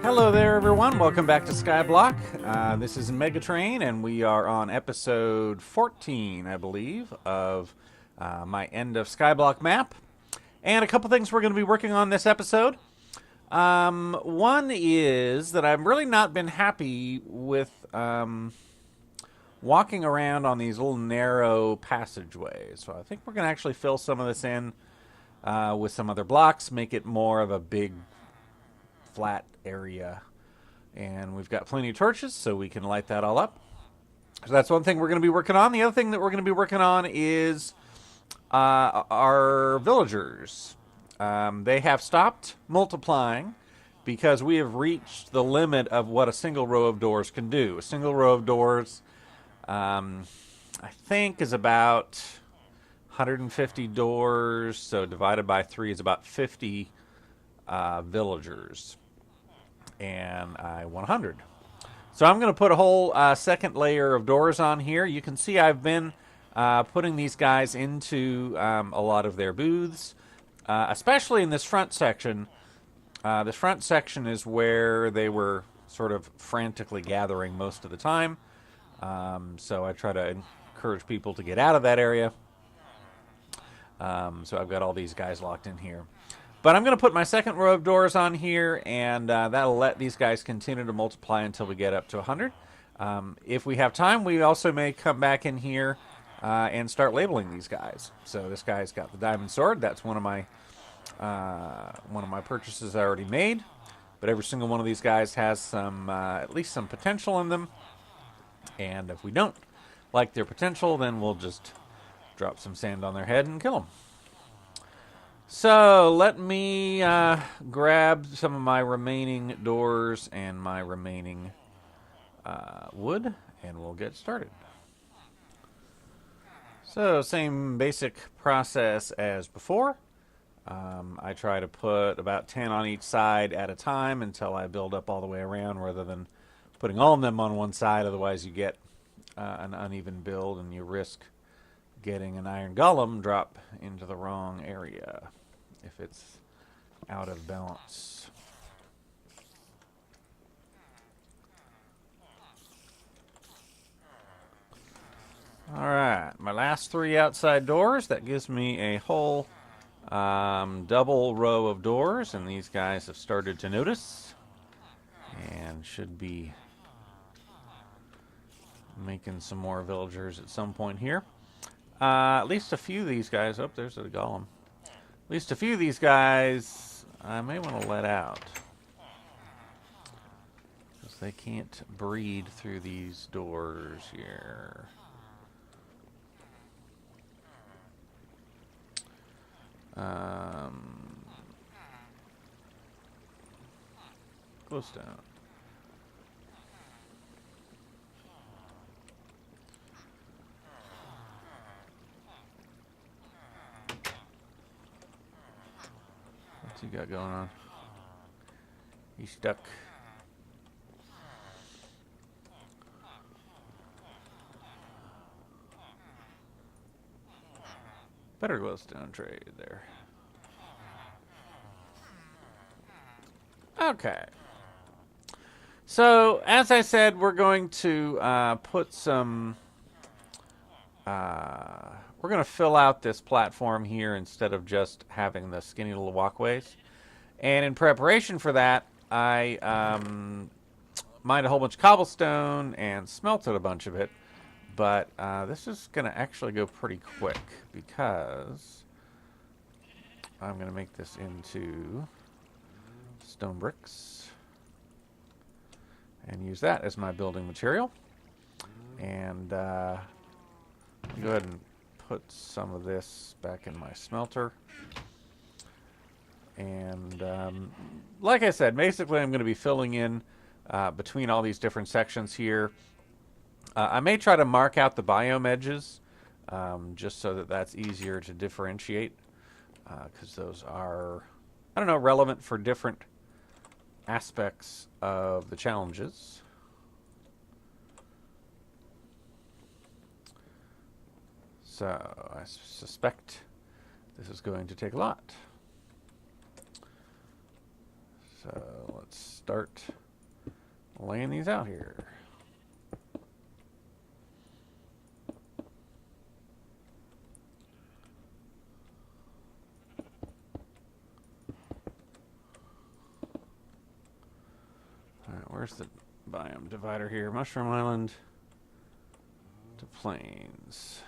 Hello there, everyone. Welcome back to Skyblock. This is MegaTrain, and we are on episode 14, I believe, of my End of Skybock map. And a couple things we're going to be working on this episode. One is that I've really not been happy with walking around on these little narrow passageways. So I think we're going to actually fill some of this in with some other blocks, make it more of a big flat area. And we've got plenty of torches, so we can light that all up. So that's one thing we're going to be working on. The other thing that we're going to be working on is our villagers. They have stopped multiplying because we have reached the limit of what a single row of doors can do. A single row of doors, I think, is about 150 doors, so divided by 3 is about 50 villagers. And I want 100. So I'm going to put a whole second layer of doors on here. You can see I've been putting these guys into a lot of their booths, especially in this front section. This front section is where they were sort of frantically gathering most of the time. So I try to encourage people to get out of that area. So I've got all these guys locked in here. But I'm going to put my second row of doors on here, and that'll let these guys continue to multiply until we get up to 100. If we have time, we also may come back in here and start labeling these guys. So this guy's got the diamond sword. That's one of my purchases I already made. But every single one of these guys has some at least some potential in them. And if we don't like their potential, then we'll just drop some sand on their head and kill them. So let me grab some of my remaining doors and my remaining wood, and we'll get started. So same basic process as before. I try to put about 10 on each side at a time until I build up all the way around, rather than putting all of them on one side. Otherwise you get an uneven build, and you risk getting an iron golem drop into the wrong area if it's out of balance. Alright, my last 3 outside doors. That gives me a whole double row of doors, and these guys have started to notice and should be making some more villagers at some point here. At least a few of these guys. Oh, there's a golem. At least a few of these guys I may want to let out, because they can't breed through these doors here. Close down. What's he got going on? He's stuck. Better glowstone trade there. Okay. So, as I said, we're going to put some... we're going to fill out this platform here instead of just having the skinny little walkways. And in preparation for that, I mined a whole bunch of cobblestone and smelted a bunch of it. But this is going to actually go pretty quick, because I'm going to make this into stone bricks and use that as my building material. And go ahead and put some of this back in my smelter. And like I said, basically I'm going to be filling in between all these different sections here. I may try to mark out the biome edges, just so that that's easier to differentiate, because those are, I don't know, relevant for different aspects of the challenges. So I suspect this is going to take a lot. So let's start laying these out here. All right, where's the biome divider here? Mushroom Island to plains.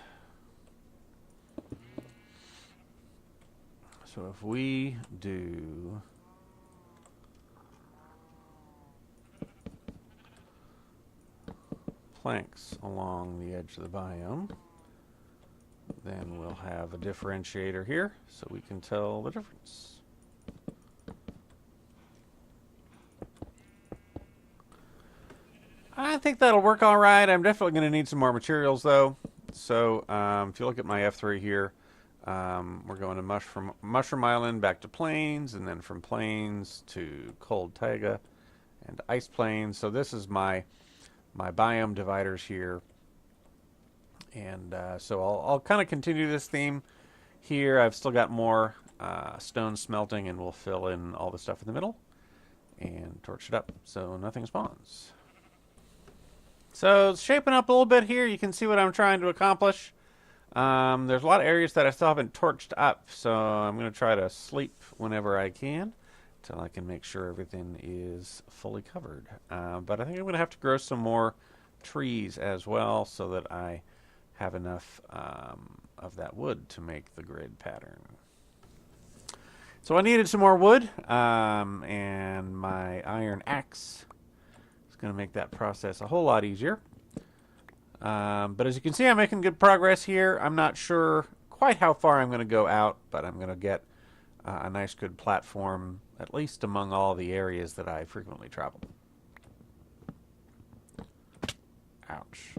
So if we do planks along the edge of the biome, then we'll have a differentiator here so we can tell the difference. I think that'll work all right. I'm definitely going to need some more materials though. So if you look at my F3 here, we're going to Mushroom Island back to plains, and then from plains to cold taiga and ice plains. So this is my biome dividers here, and so I'll kind of continue this theme here. I've still got more stone smelting, and we'll fill in all the stuff in the middle and torch it up so nothing spawns. So it's shaping up a little bit here. You can see what I'm trying to accomplish. There's a lot of areas that I still haven't torched up, so I'm going to try to sleep whenever I can until I can make sure everything is fully covered. But I think I'm going to have to grow some more trees as well so that I have enough of that wood to make the grid pattern. So I needed some more wood, and my iron axe is going to make that process a whole lot easier. But as you can see, I'm making good progress here. I'm not sure quite how far I'm going to go out, but I'm going to get a nice good platform, at least among all the areas that I frequently travel. Ouch.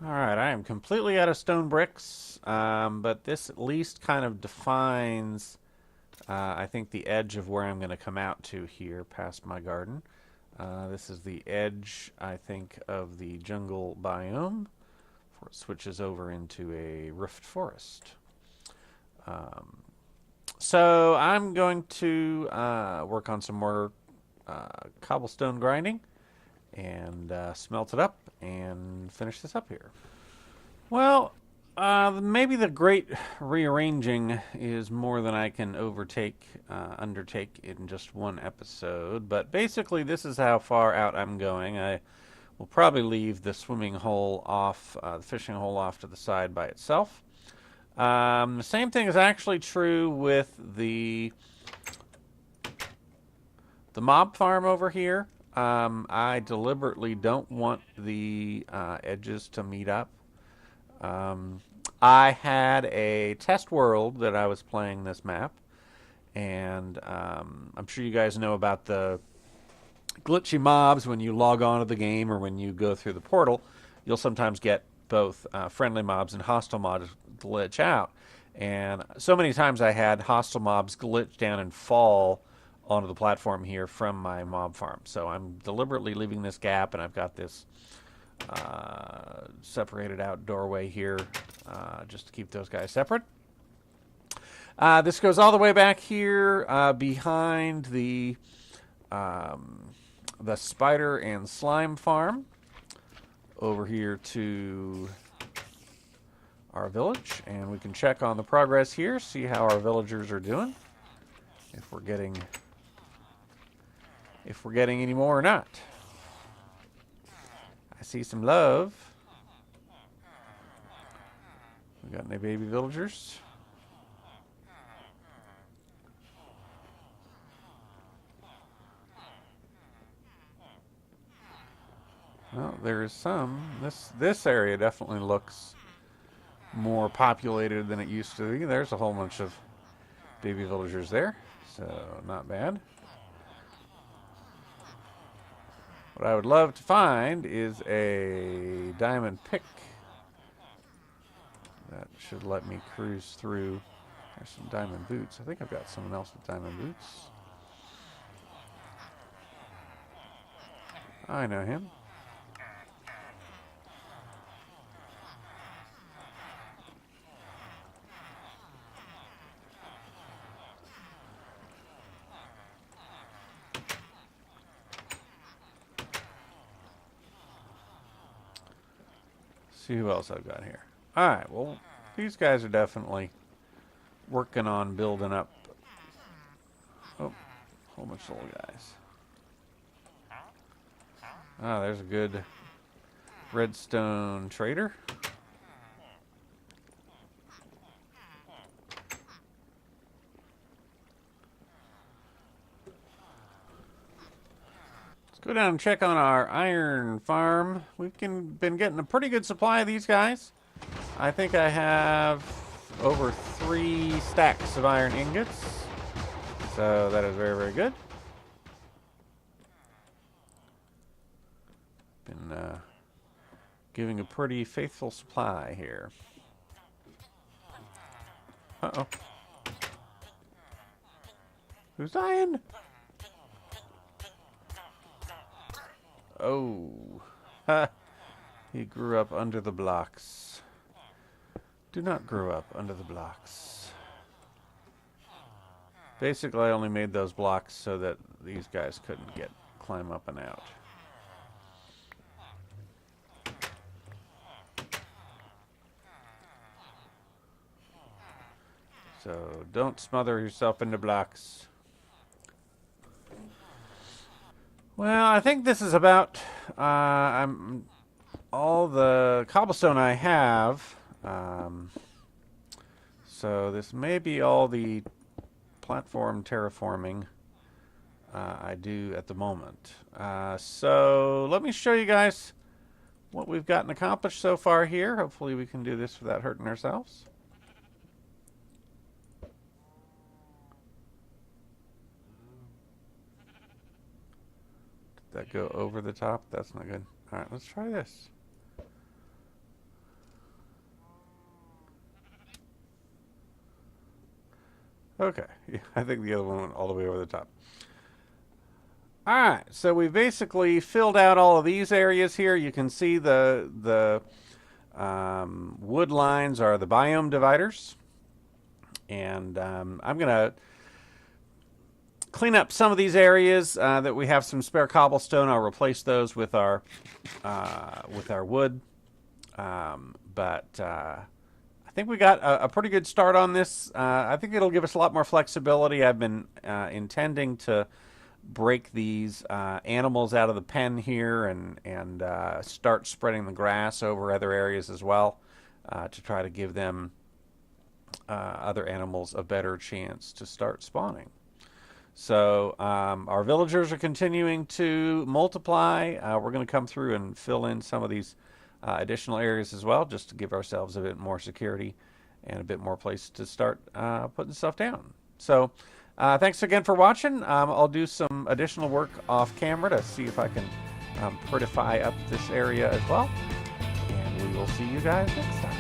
Alright, I am completely out of stone bricks, but this at least kind of defines, I think, the edge of where I'm going to come out to here past my garden. This is the edge, I think, of the jungle biome before it switches over into a roofed forest. So I'm going to work on some more cobblestone grinding and smelt it up and finish this up here. Well, maybe the great rearranging is more than I can undertake in just one episode, but basically this is how far out I'm going. I will probably leave the swimming hole off, the fishing hole off to the side by itself. The same thing is actually true with the mob farm over here. I deliberately don't want the edges to meet up. I had a test world that I was playing this map, and I'm sure you guys know about the glitchy mobs. When you log on to the game or when you go through the portal, you'll sometimes get both friendly mobs and hostile mobs glitch out. And so many times I had hostile mobs glitch down and fall onto the platform here from my mob farm. So I'm deliberately leaving this gap, and I've got this separated out doorway here just to keep those guys separate. This goes all the way back here behind the spider and slime farm over here to our village, and we can check on the progress here, see how our villagers are doing, if we're getting any more or not. I see some love. We got any baby villagers? Well, there is some. This area definitely looks more populated than it used to be. There's a whole bunch of baby villagers there, so not bad. What I would love to find is a diamond pick. That should let me cruise through. There's some diamond boots. I think I've got someone else with diamond boots. I know him. see who else I've got here. Alright, well, these guys are definitely working on building up. Oh, a whole bunch of little guys. Ah, there's a good redstone trader. Let's go down and check on our iron farm. We've been getting a pretty good supply of these guys. I think I have over 3 stacks of iron ingots. So that is very, very good. Been giving a pretty faithful supply here. Uh-oh. Who's dying? Oh. Ha. He grew up under the blocks. Do not grow up under the blocks. Basically, I only made those blocks so that these guys couldn't climb up and out. So don't smother yourself into blocks. Well, I think this is about all the cobblestone I have. So this may be all the platform terraforming I do at the moment. So let me show you guys what we've gotten accomplished so far here. Hopefully we can do this without hurting ourselves. Did that go over the top? That's not good. All right, let's try this. Okay, yeah, I think the other one went all the way over the top. Alright, so we basically filled out all of these areas here. You can see the wood lines are the biome dividers. And I'm going to clean up some of these areas that we have some spare cobblestone. I'll replace those with our wood. I think we got a pretty good start on this. I think it'll give us a lot more flexibility. I've been intending to break these animals out of the pen here and start spreading the grass over other areas as well to try to give them other animals a better chance to start spawning. So our villagers are continuing to multiply. We're going to come through and fill in some of these additional areas as well, just to give ourselves a bit more security and a bit more place to start putting stuff down. So thanks again for watching. I'll do some additional work off camera to see if I can prettify up this area as well. And we will see you guys next time.